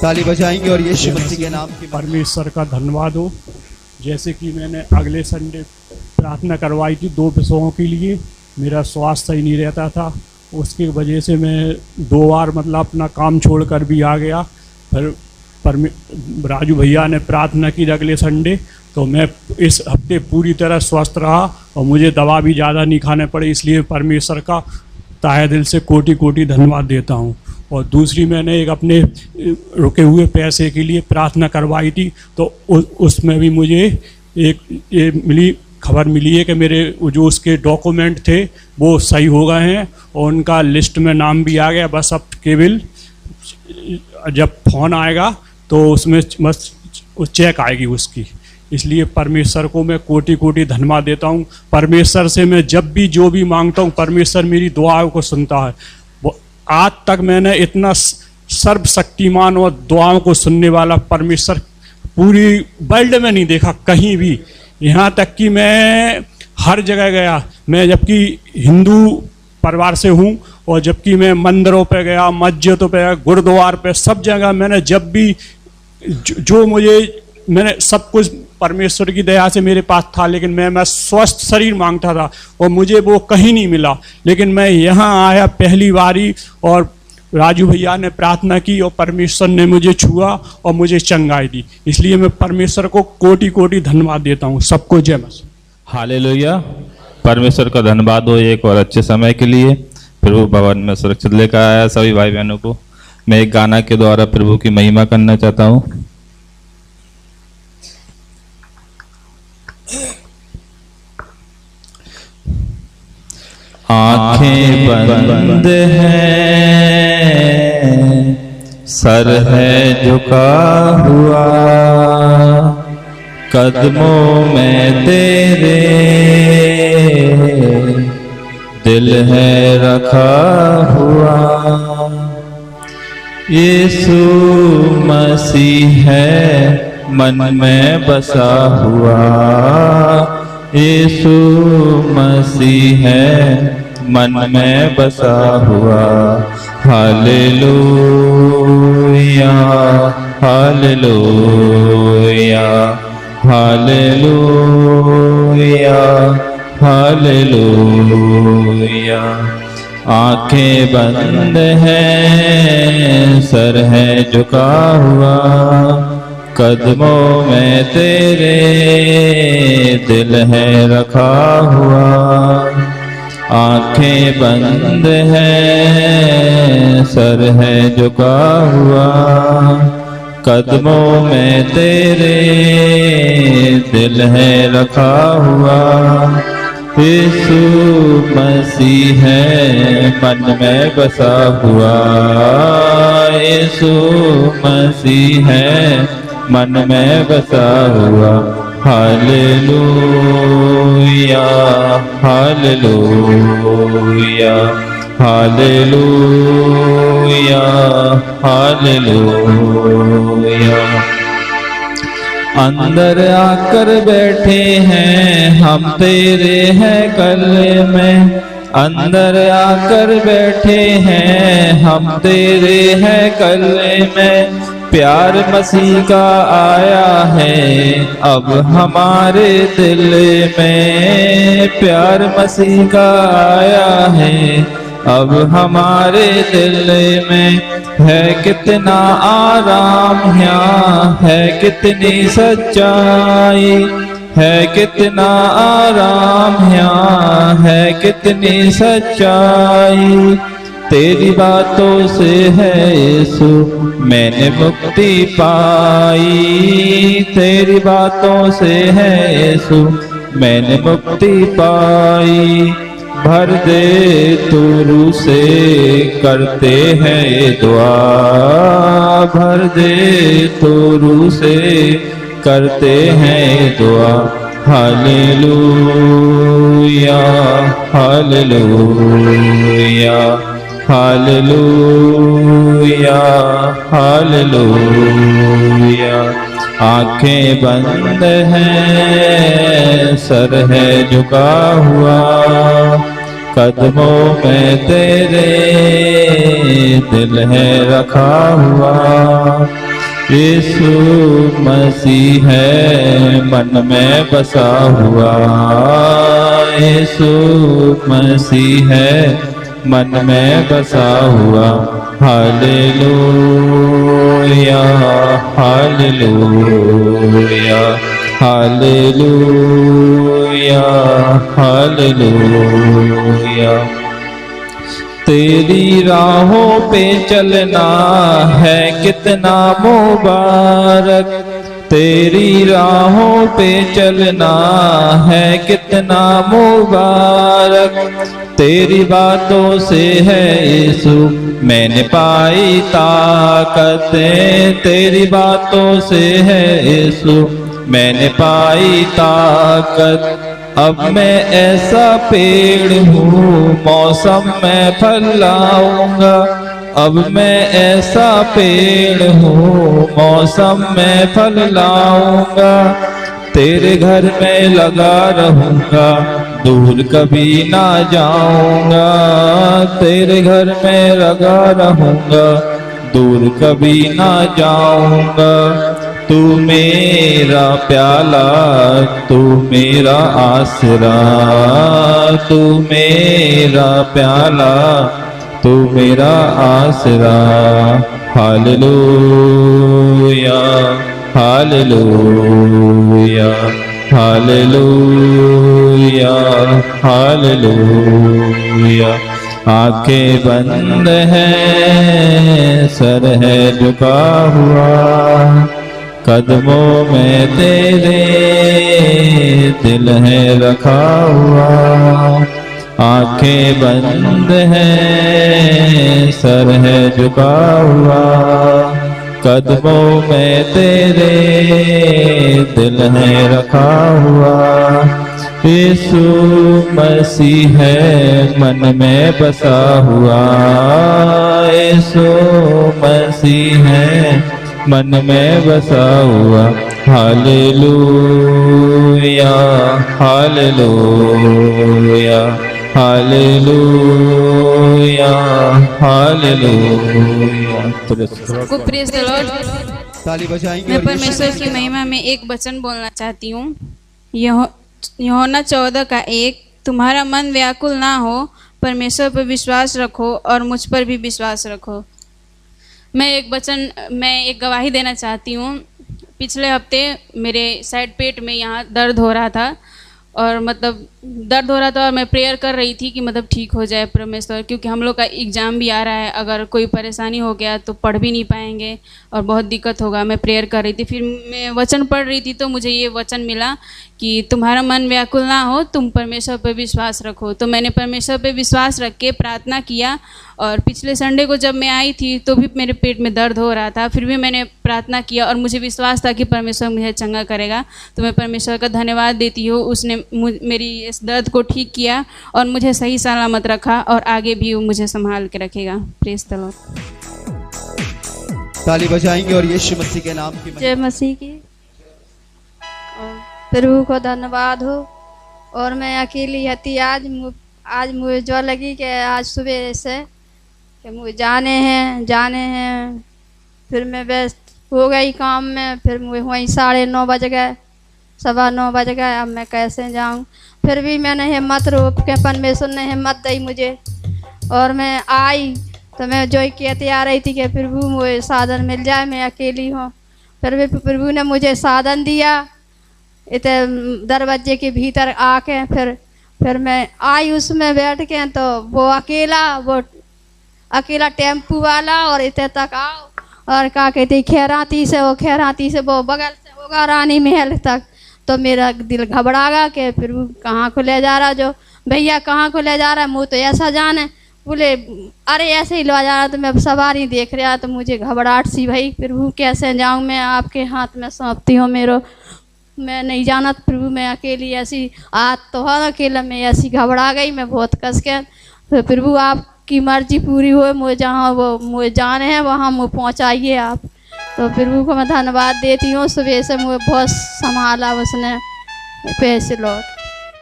ताली बजाएंगे और यीशु मसीह के नाम की परमेश्वर का धन्यवाद हो। जैसे कि मैंने अगले संडे प्रार्थना करवाई थी 2 विषयों के लिए, मेरा स्वास्थ्य सही नहीं रहता था, उसकी वजह से मैं 2 बार मतलब अपना काम छोड़कर भी आ गया। फिर राजू भैया ने प्रार्थना की अगले संडे, तो मैं इस हफ्ते पूरी तरह स्वस्थ रहा और मुझे दवा भी ज़्यादा नहीं खाने पड़े। इसलिए परमेश्वर का तहे दिल से कोटि कोटि धन्यवाद देता हूँ। और दूसरी, मैंने एक अपने रुके हुए पैसे के लिए प्रार्थना करवाई थी, तो उसमें भी मुझे एक खबर मिली है कि मेरे जो उसके डॉक्यूमेंट थे वो सही हो गए हैं और उनका लिस्ट में नाम भी आ गया। बस अब केवल जब फ़ोन आएगा तो उसमें बस चेक आएगी उसकी। इसलिए परमेश्वर को मैं कोटि कोटि धन्यवाद देता हूँ। परमेश्वर से मैं जब भी जो भी मांगता हूँ, परमेश्वर मेरी दुआओं को सुनता है। आज तक मैंने इतना सर्वशक्तिमान और दुआओं को सुनने वाला परमेश्वर पूरी वर्ल्ड में नहीं देखा कहीं भी। यहाँ तक कि मैं हर जगह गया, मैं जबकि हिंदू परिवार से हूँ, और जबकि मैं मंदिरों पे गया, मस्जिदों पे गया, गुरुद्वार पे, सब जगह मैंने जब भी जो मैंने सब कुछ परमेश्वर की दया से मेरे पास था, लेकिन मैं स्वस्थ शरीर मांगता था और मुझे वो कहीं नहीं मिला। लेकिन मैं यहाँ आया पहली बारी और राजू भैया ने प्रार्थना की और परमेश्वर ने मुझे छुआ और मुझे चंगाई दी। इसलिए मैं परमेश्वर को कोटि कोटि धन्यवाद देता हूँ। सबको जय मसीह। हालेलुया। परमेश्वर का धन्यवाद हो एक और अच्छे समय के लिए। प्रभु भवन में सुरक्षित लेकर आया सभी भाई बहनों को। मैं एक गाना के द्वारा प्रभु की महिमा करना चाहता हूँ। आंखें बंद हैं, सर है झुका हुआ, कदमों में तेरे दिल है रखा हुआ। यीशु मसीह है मन में बसा हुआ, यीशु मसीह है मन में बसा हुआ। Hallelujah hallelujah hallelujah hallelujah. आंखें बंद हैं, सर है झुका हुआ, कदमों में तेरे दिल है रखा हुआ। आंखें बंद हैं, सर है झुका हुआ, कदमों में तेरे दिल है रखा हुआ। यीशु मसीह है मन में बसा हुआ, यीशु मसीह है मन में बसा हुआ। Hallelujah hallelujah hallelujah hallelujah. अंदर आकर बैठे हैं हम तेरे हैं गले में, अंदर आकर बैठे हैं हम तेरे हैं गले में। प्यार मसीह का आया है अब हमारे दिल में, प्यार मसीह का आया है अब हमारे दिल में। है कितना आराम यहाँ, है कितनी सच्चाई, है कितना आराम यहाँ, है कितनी सच्चाई। तेरी बातों से है यीशु मैंने मुक्ति पाई, तेरी बातों से है यीशु मैंने मुक्ति पाई। भर दे तुरु से करते हैं दुआ, भर दे तुरु से करते हैं दुआ। Hallelujah hallelujah hallelujah hallelujah. आंखें बंद हैं, सर है झुका हुआ, कदमों में तेरे दिल है रखा हुआ। यीशु मसीह है मन में बसा हुआ, यीशु मसीह है मन में बसा हुआ। Hallelujah hallelujah hallelujah hallelujah. तेरी राहों पे चलना है कितना मुबारक, तेरी राहों पे चलना है कितना मुबारक। तेरी बातों से है यीशु मैंने पाई ताकतें, तेरी बातों से है यीशु मैंने पाई ताकत। अब मैं ऐसा पेड़ हूँ मौसम में फल लाऊंगा, अब मैं ऐसा पेड़ हूँ मौसम में फल लाऊंगा। तेरे घर में लगा रहूंगा दूर कभी ना जाऊंगा, तेरे घर में लगा रहूंगा दूर कभी ना जाऊंगा। तू मेरा प्याला, तू मेरा आसरा, तू मेरा प्याला, तू मेरा आसरा। Hallelujah hallelujah hallelujah hallelujah. आंखें बंद हैं सर है झुका हुआ, कदमों में तेरे दिल है रखा हुआ। आंखें बंद हैं सर है झुका हुआ, कदमों में तेरे दिल है रखा हुआ। यीशु मसीह है मन में बसा हुआ, यीशु मसीह है मन में बसा हुआ। Hallelujah hallelujah hallelujah hallelujah. को प्रेज द लॉर्ड। ताली बजाएंगे मैं और परमेश्वर की महिमा में एक वचन बोलना चाहती हूँ। यूहन्ना 14:1। तुम्हारा मन व्याकुल ना हो, परमेश्वर पर विश्वास रखो और मुझ पर भी विश्वास रखो। मैं एक गवाही देना चाहती हूँ। पिछले हफ्ते मेरे साइड पेट में यहाँ दर्द हो रहा था और और मैं प्रेयर कर रही थी कि ठीक हो जाए परमेश्वर, क्योंकि हम लोग का एग्ज़ाम भी आ रहा है। अगर कोई परेशानी हो गया तो पढ़ भी नहीं पाएंगे और बहुत दिक्कत होगा। मैं प्रेयर कर रही थी, फिर मैं वचन पढ़ रही थी तो मुझे ये वचन मिला कि तुम्हारा मन व्याकुल ना हो, तुम परमेश्वर पर विश्वास रखो। तो मैंने परमेश्वर पर विश्वास रख के प्रार्थना किया और पिछले संडे को जब मैं आई थी तो भी मेरे पेट में दर्द हो रहा था, फिर भी मैंने प्रार्थना किया और मुझे विश्वास था कि परमेश्वर मुझे चंगा करेगा। तो मैं परमेश्वर का धन्यवाद देती हूँ, उसने मेरी इस दर्द को ठीक किया और मुझे सही सलामत रखा और आगे भी वो मुझे संभाल के रखेगा। Praise the Lord. ताली बजाएंगे और यीशु मसीह के नाम की जय मसीह की। और प्रभु को धन्यवाद हो। और मैं अकेली थी आज मुझे जो लगी कि आज सुबह से कि मुझे जाने हैं। फिर मैं व्यस्त हो गई काम में, फिर मुझे वहीं 9:30 बज गए, 9:15 बज गए। अब मैं कैसे जाऊं? फिर भी मैंने हिम्मत रोक के परमेश्वर ने हिम्मत दी मुझे और मैं आई। तो मैं जो कहती आ रही थी कि प्रभु मुझे साधन मिल जाए, मैं अकेली हूँ। फिर भी प्रभु ने मुझे साधन दिया। इतने दरवाजे के भीतर आके फिर मैं आई, उसमें बैठ के तो वो अकेला टेम्पू वाला और इतने तक आओ और क्या कहती खैराती से वो बगल से होगा रानी महल तक। तो मेरा दिल घबरा गया कि प्रभु कहाँ को ले जा रहा, जो भैया कहाँ को ले जा रहा है, मुँह तो ऐसा जाने। बोले अरे ऐसे ही ले जा रहा। तो मैं सवारी देख रहा तो मुझे घबराहट सी भाई, प्रभु कैसे जाऊँ, मैं आपके हाथ में सौंपती हूँ। मैं नहीं जाना प्रभु, मैं अकेली ऐसी आज तो है अकेला, मैं ऐसी घबरा गई, मैं बहुत कस के। तो प्रभु आपकी मर्जी पूरी हो, मुझे जहाँ वो मुझे जाने हैं वहाँ मुझे पहुँचाइए आप। तो प्रभु को मैं धन्यवाद देती हूँ। सुबह से मुझे बहुत संभाला उसने। पैसे लौट